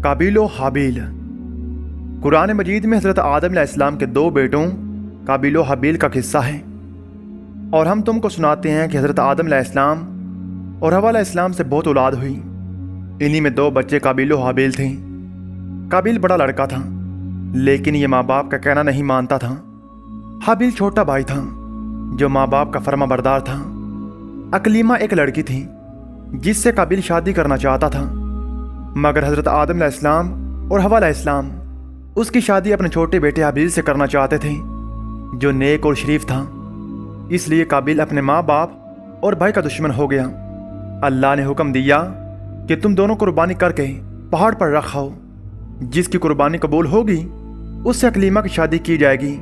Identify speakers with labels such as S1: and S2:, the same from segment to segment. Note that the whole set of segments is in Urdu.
S1: قابیل و حابیل۔ قرآن مجید میں حضرت آدم علیہ السلام کے دو بیٹوں قابیل و حابیل کا قصہ ہے، اور ہم تم کو سناتے ہیں کہ حضرت آدم علیہ السلام اور حوا علیہ السلام سے بہت اولاد ہوئی۔ انہی میں دو بچے قابیل و حابیل تھے۔ قابیل بڑا لڑکا تھا، لیکن یہ ماں باپ کا کہنا نہیں مانتا تھا۔ حابیل چھوٹا بھائی تھا جو ماں باپ کا فرما بردار تھا۔ اکلیمہ ایک لڑکی تھی جس سے قابیل شادی کرنا چاہتا تھا، مگر حضرت آدم علیہ السلام اور حوا علیہ السلام اس کی شادی اپنے چھوٹے بیٹے حابیل سے کرنا چاہتے تھے جو نیک اور شریف تھا۔ اس لیے قابیل اپنے ماں باپ اور بھائی کا دشمن ہو گیا۔ اللہ نے حکم دیا کہ تم دونوں قربانی کر کے پہاڑ پر رکھاؤ، جس کی قربانی قبول ہوگی اس سے اکلیمہ کی شادی کی جائے گی۔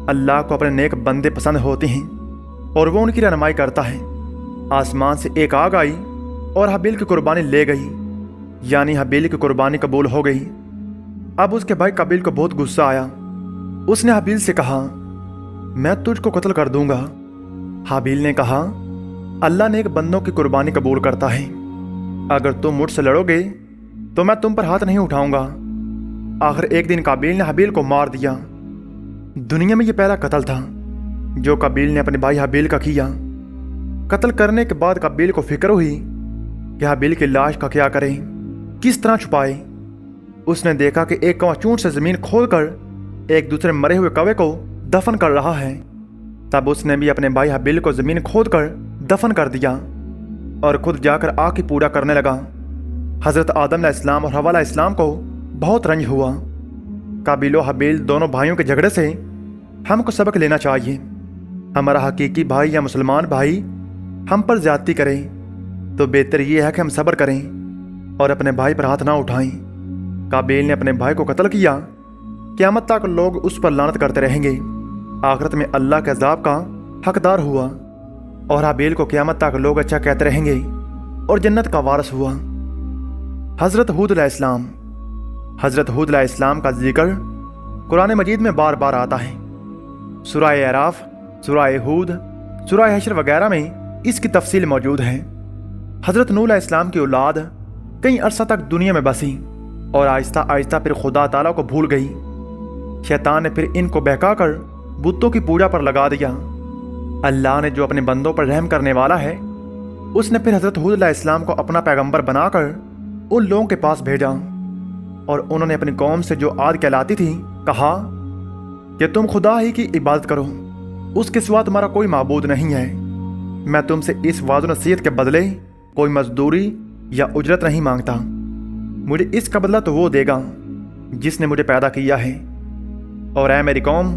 S1: اللہ کو اپنے نیک بندے پسند ہوتے ہیں اور وہ ان کی رہنمائی کرتا ہے۔ آسمان سے ایک آگ آئی اور حابیل کی قربانی لے گئی، یعنی حابیل کی قربانی قبول ہو گئی۔ اب اس کے بھائی قابیل کو بہت غصہ آیا۔ اس نے حابیل سے کہا، میں تجھ کو قتل کر دوں گا۔ حابیل نے کہا، اللہ نیک بندوں کی قربانی قبول کرتا ہے، اگر تم مجھ سے لڑو گے تو میں تم پر ہاتھ نہیں اٹھاؤں گا۔ آخر ایک دن قابیل نے حابیل کو مار دیا۔ دنیا میں یہ پہلا قتل تھا جو قابیل نے اپنے بھائی حابیل کا کیا۔ قتل کرنے کے بعد قابیل کو فکر ہوئی کہ حابیل کی لاش کا کیا کرے، کس طرح چھپائے۔ اس نے دیکھا کہ ایک کنواں چونٹ سے زمین کھود کر ایک دوسرے مرے ہوئے کوے کو دفن کر رہا ہے۔ تب اس نے بھی اپنے بھائی حابیل کو زمین کھود کر دفن کر دیا اور خود جا کر آگ کی پوجا کرنے لگا۔ حضرت آدم علیہ السلام اور حوا علیہ السلام کو بہت رنج ہوا۔ قابیل و حابیل دونوں بھائیوں کے جھگڑے سے ہم کو سبق لینا چاہیے۔ ہمارا حقیقی بھائی یا مسلمان بھائی ہم پر زیادتی کرے تو بہتر یہ ہے کہ ہم صبر کریں اور اپنے بھائی پر ہاتھ نہ اٹھائیں۔ قابیل نے اپنے بھائی کو قتل کیا، قیامت تک لوگ اس پر لعنت کرتے رہیں گے۔ آخرت میں اللہ کے عذاب کا حقدار ہوا، اور حابیل کو قیامت تک لوگ اچھا کہتے رہیں گے اور جنت کا وارث ہوا۔ حضرت ہود علیہ السلام۔ حضرت ہود علیہ السلام کا ذکر قرآن مجید میں بار بار آتا ہے۔ سورہ اعراف، سورہ ہود، سورہ حشر وغیرہ میں اس کی تفصیل موجود ہے۔ حضرت نوح علیہ السلام کی اولاد کئی عرصہ تک دنیا میں بسی اور آہستہ آہستہ پھر خدا تعالیٰ کو بھول گئی۔ شیطان نے پھر ان کو بہکا کر بتوں کی پوجا پر لگا دیا۔ اللہ نے جو اپنے بندوں پر رحم کرنے والا ہے، اس نے پھر حضرت ہود علیہ السلام کو اپنا پیغمبر بنا کر ان لوگوں کے پاس بھیجا، اور انہوں نے اپنی قوم سے جو عاد کہلاتی تھی کہا کہ تم خدا ہی کی عبادت کرو، اس کے سوا تمہارا کوئی معبود نہیں ہے۔ میں تم سے اس وعظ و نصیحت کے بدلے کوئی مزدوری یا اجرت نہیں مانگتا، مجھے اس کا بدلہ تو وہ دے گا جس نے مجھے پیدا کیا ہے۔ اور اے میری قوم،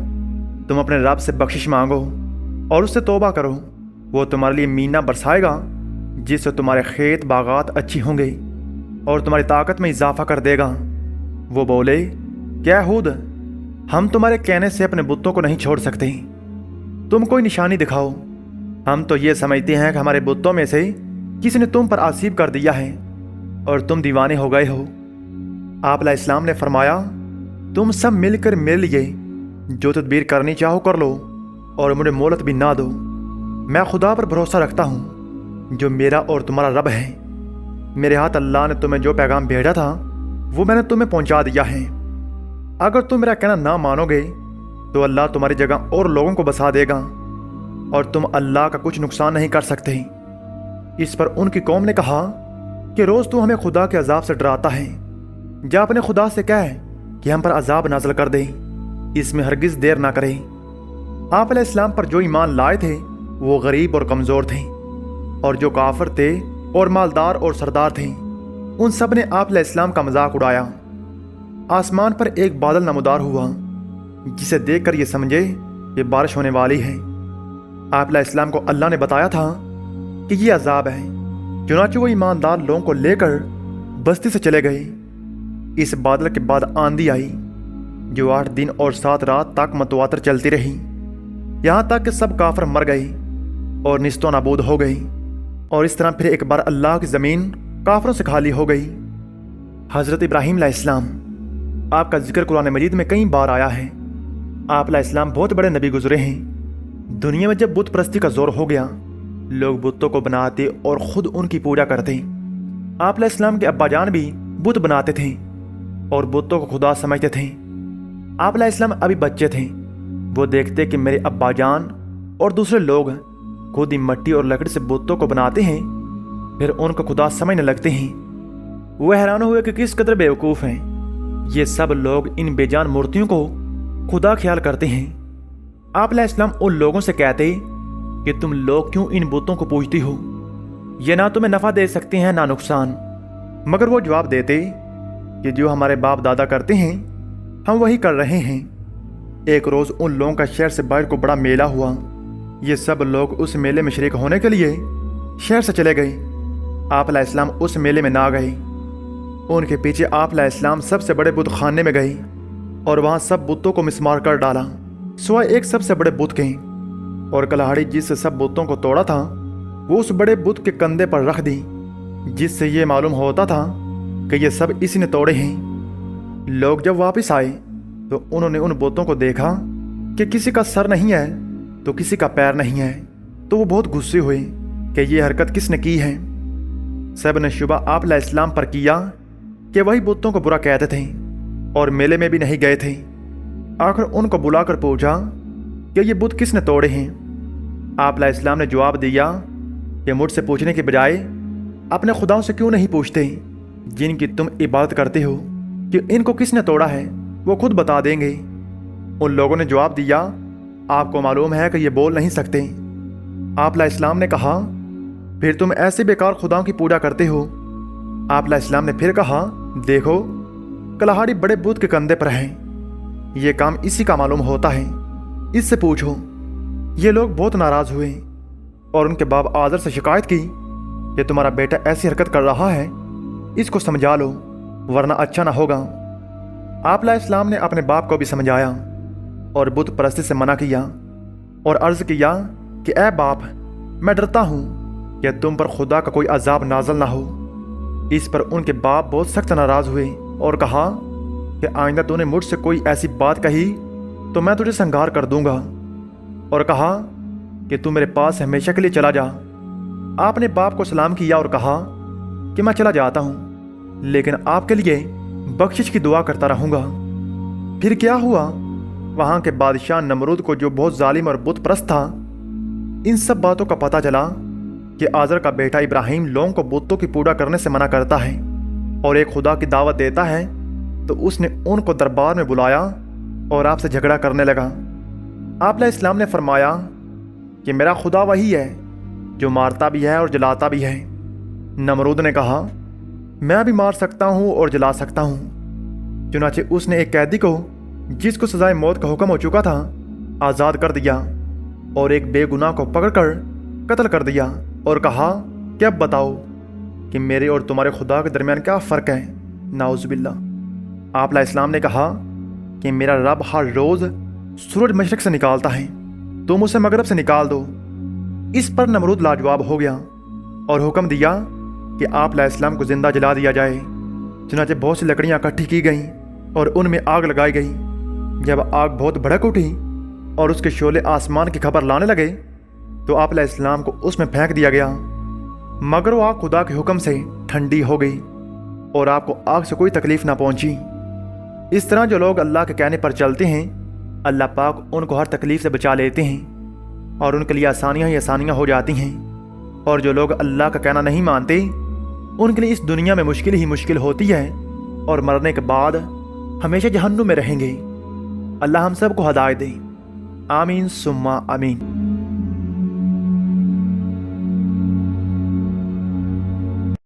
S1: تم اپنے رب سے بخشش مانگو اور اس سے توبہ کرو، وہ تمہارے لیے مینہ برسائے گا جس سے تمہارے کھیت باغات اچھی ہوں گے اور تمہاری طاقت میں اضافہ کر دے گا۔ وہ بولے، کیا ہود، ہم تمہارے کہنے سے اپنے بتوں کو نہیں چھوڑ سکتے، تم کوئی نشانی دکھاؤ۔ ہم تو یہ سمجھتے ہیں کہ ہمارے بتوں میں سے کسی نے تم پر آسیب کر دیا ہے اور تم دیوانے ہو گئے ہو۔ آپ علیہ السلام نے فرمایا، تم سب مل کر میرے لیے جو تدبیر کرنی چاہو کر لو اور مجھے مہلت بھی نہ دو۔ میں خدا پر بھروسہ رکھتا ہوں جو میرا اور تمہارا رب ہے۔ میرے ہاتھ اللہ نے تمہیں جو پیغام بھیجا تھا وہ میں نے تمہیں پہنچا دیا ہے۔ اگر تم میرا کہنا نہ مانو گے تو اللہ تمہاری جگہ اور لوگوں کو بسا دے گا اور تم اللہ کا کچھ نقصان نہیں کر سکتے۔ اس پر ان کی قوم نے کہا کہ روز تو ہمیں خدا کے عذاب سے ڈراتا ہے، جا اپنے خدا سے کہہ کہ ہم پر عذاب نازل کر دے، اس میں ہرگز دیر نہ کرے۔ آپ علیہ السلام پر جو ایمان لائے تھے وہ غریب اور کمزور تھے، اور جو کافر تھے اور مالدار اور سردار تھے، ان سب نے آپ علیہ السلام کا مذاق اڑایا۔ آسمان پر ایک بادل نمودار ہوا جسے دیکھ کر یہ سمجھے کہ بارش ہونے والی ہے۔ آپ علیہ السلام کو اللہ نے بتایا تھا کہ یہ عذاب ہے، چنانچہ وہ ایماندار لوگوں کو لے کر بستی سے چلے گئے۔ اس بادل کے بعد آندھی آئی جو 8 دن اور 7 رات تک متواتر چلتی رہی، یہاں تک کہ سب کافر مر گئے اور نیست و نابود ہو گئی، اور اس طرح پھر ایک بار اللہ کی زمین کافروں سے خالی ہو گئی۔ حضرت ابراہیم علیہ السلام، آپ کا ذکر قرآن مجید میں کئی بار آیا ہے۔ آپ علیہ السلام بہت بڑے نبی گزرے ہیں۔ دنیا میں جب بت پرستی کا زور ہو گیا، لوگ بتوں کو بناتے اور خود ان کی پوجا کرتے۔ آپ علیہ السلام کے ابا جان بھی بت بناتے تھے اور بتوں کو خدا سمجھتے تھے۔ آپ علیہ السلام ابھی بچے تھے۔ وہ دیکھتے کہ میرے ابا جان اور دوسرے لوگ خود ہی مٹی اور لکڑی سے بتوں کو بناتے ہیں، پھر ان کو خدا سمجھنے لگتے ہیں۔ وہ حیران ہوئے کہ کس قدر بیوقوف ہیں، یہ سب لوگ ان بے جان مورتیوں کو خدا خیال کرتے ہیں۔ آپ علیہ السلام ان لوگوں سے کہتے کہ تم لوگ کیوں ان بتوں کو پوجتی ہو؟ یہ نہ تمہیں نفع دے سکتے ہیں نہ نقصان۔ مگر وہ جواب دیتے کہ جو ہمارے باپ دادا کرتے ہیں ہم وہی کر رہے ہیں۔ ایک روز ان لوگوں کا شہر سے باہر کو بڑا میلہ ہوا۔ یہ سب لوگ اس میلے میں شریک ہونے کے لیے شہر سے چلے گئے۔ آپ علیہ السلام اس میلے میں نہ گئے۔ ان کے پیچھے آپ علیہ السلام سب سے بڑے بت خانے میں گئے اور وہاں سب بتوں کو مسمار کر ڈالا سوائے ایک سب سے بڑے بت کے، اور کلاہاڑی جس سے سب بتوں کو توڑا تھا وہ اس بڑے بت کے کندھے پر رکھ دی، جس سے یہ معلوم ہوتا تھا کہ یہ سب اسی نے توڑے ہیں۔ لوگ جب واپس آئے تو انہوں نے ان بتوں کو دیکھا کہ کسی کا سر نہیں ہے تو کسی کا پیر نہیں ہے، تو وہ بہت غصے ہوئے کہ یہ حرکت کس نے کی ہے۔ سب نے شبہ آپ علیہ السلام پر کیا کہ وہی بتوں کو برا کہتے تھے اور میلے میں بھی نہیں گئے تھے۔ آخر ان کو بلا کر پوچھا کہ یہ بت کس نے توڑے ہیں۔ آپ علیہ السلام نے جواب دیا کہ مجھ سے پوچھنے کے بجائے اپنے خداؤں سے کیوں نہیں پوچھتے جن کی تم عبادت کرتے ہو کہ ان کو کس نے توڑا ہے، وہ خود بتا دیں گے۔ ان لوگوں نے جواب دیا آپ کو معلوم ہے کہ یہ بول نہیں سکتے۔ آپ علیہ السلام نے کہا پھر تم ایسے بیکار خداؤں کی پوجا کرتے ہو۔ آپ علیہ السلام نے پھر کہا دیکھو کلاہاڑی بڑے بت کے کندھے پر ہیں، یہ کام اسی کا معلوم ہوتا ہے، اس سے پوچھو۔ یہ لوگ بہت ناراض ہوئے اور ان کے باپ آزر سے شکایت کی کہ تمہارا بیٹا ایسی حرکت کر رہا ہے، اس کو سمجھا لو ورنہ اچھا نہ ہوگا۔ آپ علیہ السلام نے اپنے باپ کو بھی سمجھایا اور بت پرستی سے منع کیا اور عرض کیا کہ اے باپ، میں ڈرتا ہوں کہ تم پر خدا کا کوئی عذاب نازل نہ ہو۔ اس پر ان کے باپ بہت سخت ناراض ہوئے اور کہا کہ آئندہ تو نے مجھ سے کوئی ایسی بات کہی تو میں تجھے سنگار کر دوں گا، اور کہا کہ تو میرے پاس ہمیشہ کے لیے چلا جا۔ آپ نے باپ کو سلام کیا اور کہا کہ میں چلا جاتا ہوں، لیکن آپ کے لیے بخشش کی دعا کرتا رہوں گا۔ پھر کیا ہوا؟ وہاں کے بادشاہ نمرود کو، جو بہت ظالم اور بت پرست تھا، ان سب باتوں کا پتہ چلا کہ آزر کا بیٹا ابراہیم لوگوں کو بتوں کی پوجا کرنے سے منع کرتا ہے اور ایک خدا کی دعوت دیتا ہے، تو اس نے ان کو دربار میں بلایا اور آپ سے جھگڑا کرنے لگا۔ آپ علیہ السلام نے فرمایا کہ میرا خدا وہی ہے جو مارتا بھی ہے اور جلاتا بھی ہے۔ نمرود نے کہا میں بھی مار سکتا ہوں اور جلا سکتا ہوں۔ چنانچہ اس نے ایک قیدی کو، جس کو سزائے موت کا حکم ہو چکا تھا، آزاد کر دیا اور ایک بے گناہ کو پکڑ کر قتل کر دیا اور کہا کہ اب بتاؤ کہ میرے اور تمہارے خدا کے درمیان کیا فرق ہے؟ نعوذ باللہ۔ آپ علیہ السلام نے کہا کہ میرا رب ہر روز سورج مشرق سے نکالتا ہے، تم اسے مغرب سے نکال دو۔ اس پر نمرود لاجواب ہو گیا اور حکم دیا کہ آپ علیہ السلام کو زندہ جلا دیا جائے۔ چنانچہ بہت سی لکڑیاں اکٹھی کی گئیں اور ان میں آگ لگائی گئی۔ جب آگ بہت بھڑک اٹھی اور اس کے شعلے آسمان کی خبر لانے لگے تو آپ علیہ السلام کو اس میں پھینک دیا گیا، مگر وہ آگ خدا کے حکم سے ٹھنڈی ہو گئی اور آپ کو آگ سے کوئی تکلیف نہ پہنچی۔ اس طرح جو لوگ اللہ کے کہنے پر چلتے ہیں، اللہ پاک ان کو ہر تکلیف سے بچا لیتے ہیں اور ان کے لیے آسانیاں ہی آسانیاں ہو جاتی ہیں، اور جو لوگ اللہ کا کہنا نہیں مانتے ان کے لیے اس دنیا میں مشکل ہی مشکل ہوتی ہے اور مرنے کے بعد ہمیشہ جہنم میں رہیں گے۔ اللہ ہم سب کو ہدایت دے، آمین ثم آمین۔